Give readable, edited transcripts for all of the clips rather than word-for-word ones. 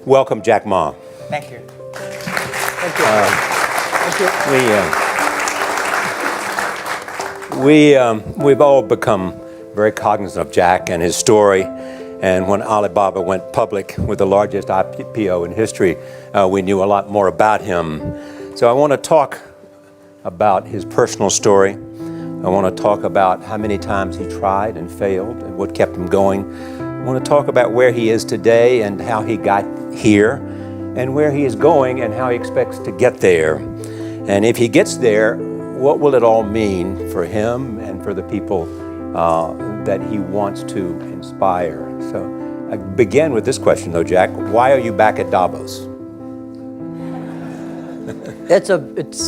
welcome Jack Ma. Thank you. Thank you. Thank Thank you. We've all become very cognizant of Jack and his story. And when Alibaba went public with the largest IPO in history, we knew a lot more about him. So I want to talk about his personal story. I want to talk about how many times he tried and failed and what kept him going. I want to talk about where he is today and how he got here, and where he is going and how he expects to get there. And if he gets there, what will it all mean for him and for the people that he wants to inspire? So I begin with this question though, Jack. Why are you back at Davos? It's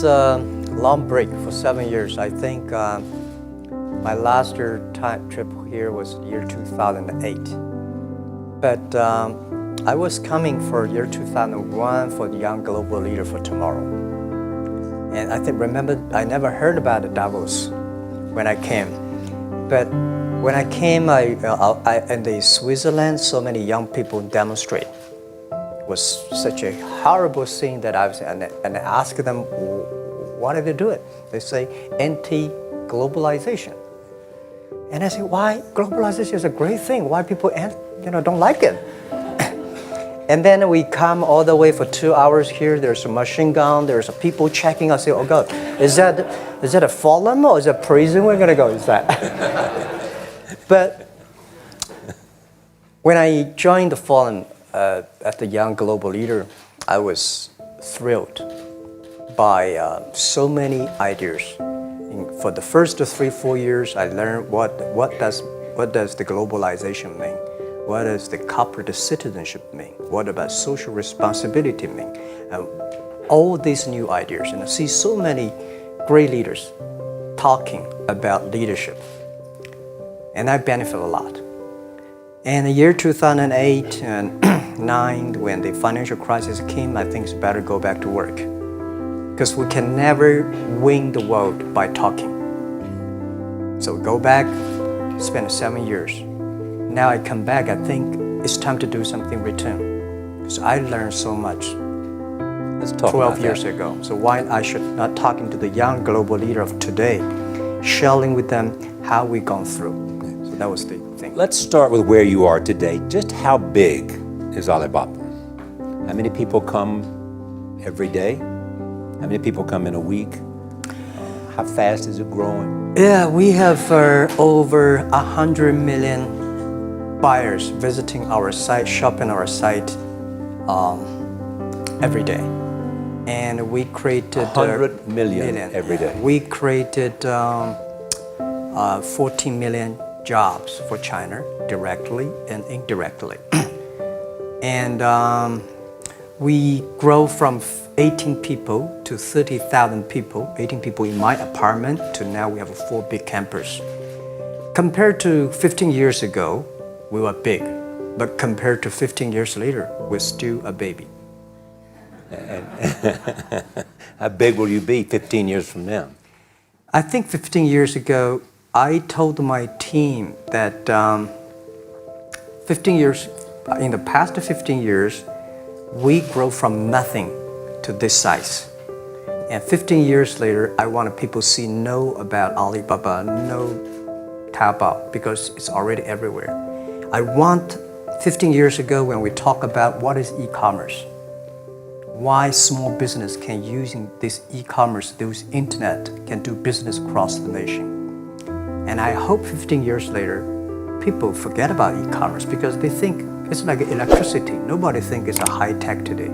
a long break for 7 years. I think my last trip here was year 2008. But I was coming for year 2001 for the Young Global Leader for Tomorrow. And I never heard about the Davos when I came. But when I came, in the Switzerland, so many young people demonstrate. It was such a horrible scene that I was, and I asked them, why did they do it? They say, anti-globalization. And I say, why? Globalization is a great thing. Why people don't like it? And then we come all the way for 2 hours here. There's a machine gun. There's people checking. I say, oh God, is that a forum or is it a prison we're gonna go? Is that? But when I joined the forum at the Young Global Leader, I was thrilled by so many ideas. For the first 3-4 years, I learned what does the globalization mean? What does the corporate citizenship mean? What about social responsibility mean? All these new ideas, and I see so many great leaders talking about leadership, and I benefit a lot. And the year 2008 and 9, when the financial crisis came, I think it's better go back to work, because we can never win the world by talking. So go back, spend 7 years. Now I come back, I think it's time to do something return. Because I learned so much 12 years ago. So why I should not talking to the young global leader of today, sharing with them how we've gone through. So that was the thing. Let's start with where you are today. Just how big is Alibaba? How many people come every day? How many people come in a week? How fast is it growing? Yeah, we have over 100 million buyers visiting our site, shopping our site every day. And we created 100 million every day. We created 14 million jobs for China, directly and indirectly. And we grow from 18 people to 30,000 people, 18 people in my apartment, to now we have 4 big campus. Compared to 15 years ago, we were big, but compared to 15 years later, we're still a baby. How big will you be 15 years from now? I think 15 years ago, I told my team that in the past 15 years, we grow from nothing to this size. And 15 years later, I want people to know about Alibaba, know Taobao, because it's already everywhere. I want 15 years ago when we talk about what is e-commerce, why small business can using this e-commerce, this internet, can do business across the nation. And I hope 15 years later, people forget about e-commerce because they think it's like electricity. Nobody thinks it's a high tech today.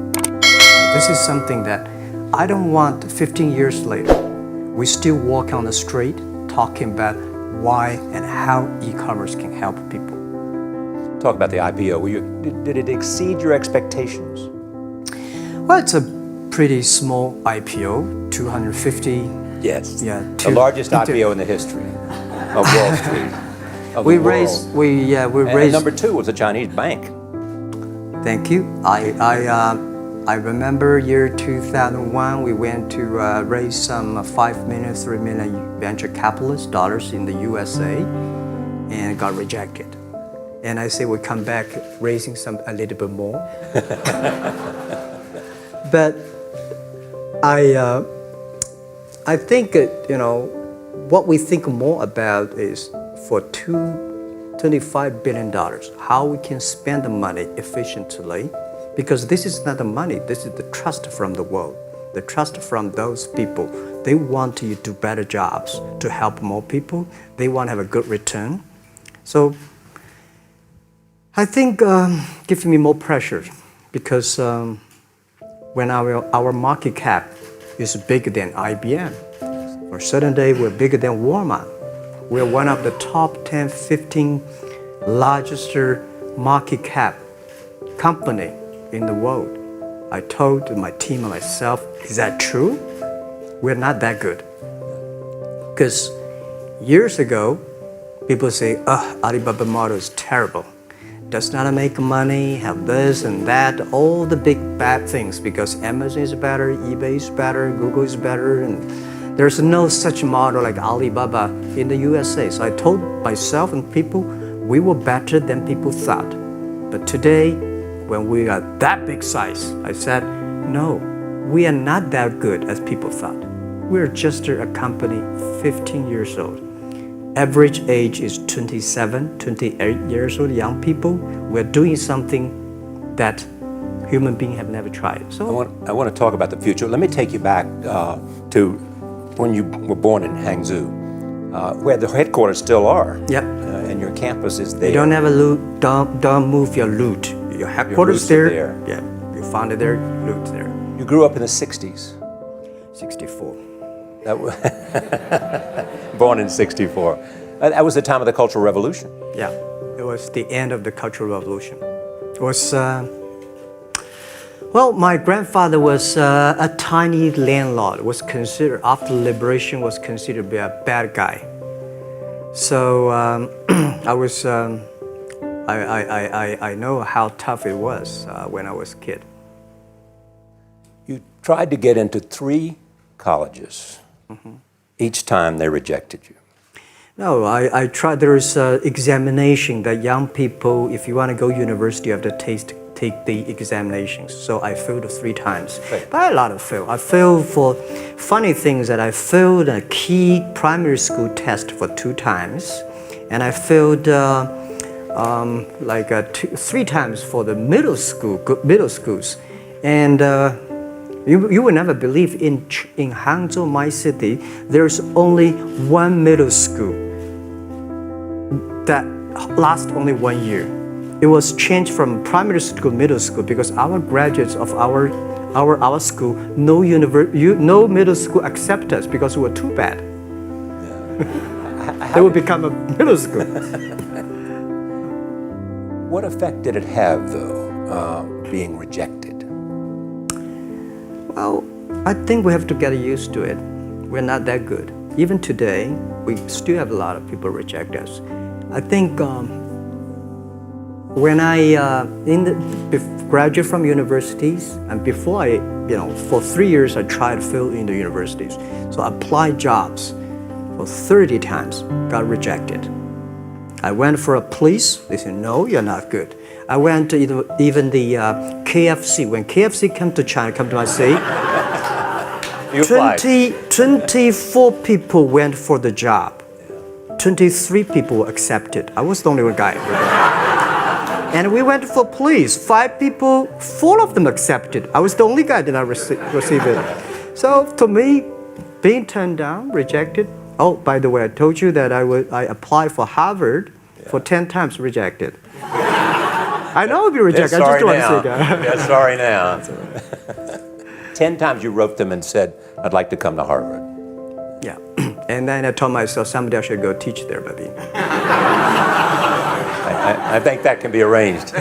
This is something that I don't want 15 years later, we still walk on the street talking about why and how e-commerce can help people. Talk about the IPO. Did it exceed your expectations? Well, it's a pretty small IPO, 250. Yes. Yeah. The largest IPO in the history of Wall Street. We raised. Number 2 was a Chinese bank. Thank you. I remember year 2001. We went to raise some 5 million, 3 million venture capitalist dollars in the USA, and got rejected. And I say we'll come back raising a little bit more. But I think, what we think more about is for $25 billion, how we can spend the money efficiently, because this is not the money, this is the trust from the world, the trust from those people. They want you to do better jobs, to help more people. They want to have a good return. So I think gives me more pressure, because when our market cap is bigger than IBM, or certain day we're bigger than Walmart. We're one of the top 10, 15 largest market cap company in the world. I told my team and myself, is that true? We're not that good. Because years ago, people say, Alibaba model is terrible. Does not make money, have this and that, all the big bad things, because Amazon is better, eBay is better, Google is better, and there's no such model like Alibaba in the USA. So I told myself and people, we were better than people thought. But today, when we are that big size, I said, no, we are not that good as people thought. We're just a company 15 years old. Average age is 27, 28 years old, young people. We're doing something that human beings have never tried. So I want to talk about the future. Let me take you back to when you were born in Hangzhou, where the headquarters still are. Yep. And your campus is there. You don't have a loot, don't move your loot. Your headquarters Your there. roots are there. Yeah, you found it there, loot there. You grew up in the 60s. 64. That was born in 64. That was the time of the Cultural Revolution. Yeah, it was the end of the Cultural Revolution. It was, my grandfather was a tiny landlord, was considered, after liberation, was considered to be a bad guy. So I know how tough it was when I was a kid. You tried to get into 3 colleges. Mm-hmm. Each time they rejected you. No, I tried. There is an examination that young people, if you want to go to university, you have to take the examinations. So I failed 3 times. Right. But a lot of fail. I failed for funny things that I failed a key primary school test for 2 times. And I failed 3 times for the middle schools. And you will never believe in Hangzhou, my city, there's only 1 middle school that lasts only 1 year. It was changed from primary school to middle school because our graduates of our school, no middle school accept us because we were too bad. They will become a middle school. What effect did it have, though, being rejected? Well, I think we have to get used to it. We're not that good. Even today, we still have a lot of people reject us. I think when I graduated from universities, and before for 3 years I tried to fill in the universities. So I applied jobs for 30 times, got rejected. I went for a police, they said, no, you're not good. I went to even the KFC. When KFC come to China, come to my city, 24 people went for the job. 23 people were accepted. I was the only one guy. And we went for police. 5 people, 4 of them accepted. I was the only guy that did not receive it. So to me, being turned down, rejected. Oh, by the way, I told you that I applied for Harvard for 10 times, rejected. I know I'll be rejected. I just don't want to say that. They're sorry now. 10 times you wrote them and said, I'd like to come to Harvard. Yeah. And then I told myself, someday I should go teach there, maybe. I think that can be arranged.